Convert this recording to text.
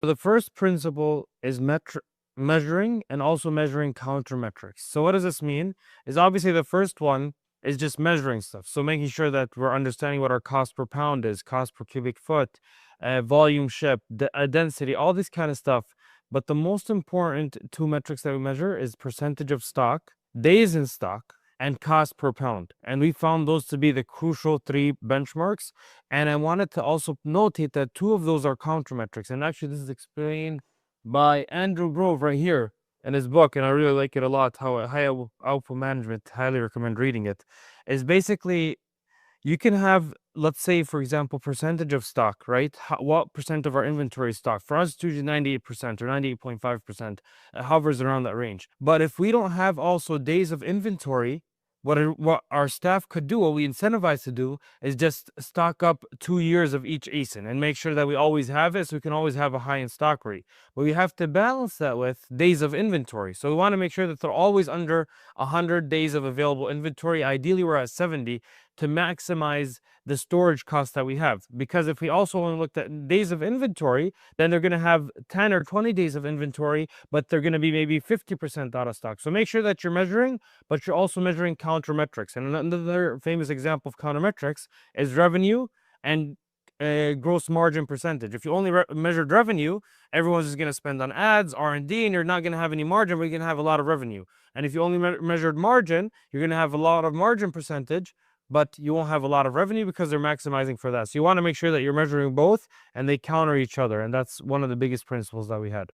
The first principle is measuring and also measuring countermetrics. So what does this mean? Is obviously the first one is just measuring stuff. So making sure that we're understanding what our cost per pound is, cost per cubic foot, volume shipped, density, all this kind of stuff. But the most important two metrics that we measure is percentage of stock, days in stock, and cost per pound. And we found those to be the crucial three benchmarks. And I wanted to also notate that two of those are countermetrics. And actually, this is explained by Andrew Grove right here in his book. And I really like it a lot. How High Output Management, highly recommend reading it. Is basically you can have, let's say, for example, percentage of stock, right? What percent of our inventory is stock? For us, it's usually 98% or 98.5%. It hovers around that range. But if we don't have also days of inventory, what our staff could do, what we incentivize to do, is just stock up 2 years of each ASIN and make sure that we always have it so we can always have a high in stock rate. But we have to balance that with days of inventory. So we want to make sure that they're always under 100 days of available inventory. Ideally, we're at 70 to maximize the storage cost that we have. Because if we also only looked at days of inventory, then they're going to have 10 or 20 days of inventory, but they're going to be maybe 50% out of stock. So make sure that you're measuring, but you're also measuring countermetrics. And another famous example of countermetrics is revenue and gross margin percentage. If you only measured revenue, everyone's just going to spend on ads, R&D, and you're not going to have any margin, but you're going to have a lot of revenue. And if you only measured margin, you're going to have a lot of margin percentage, but you won't have a lot of revenue because they're maximizing for that. So you want to make sure that you're measuring both and they counter each other. And that's one of the biggest principles that we had.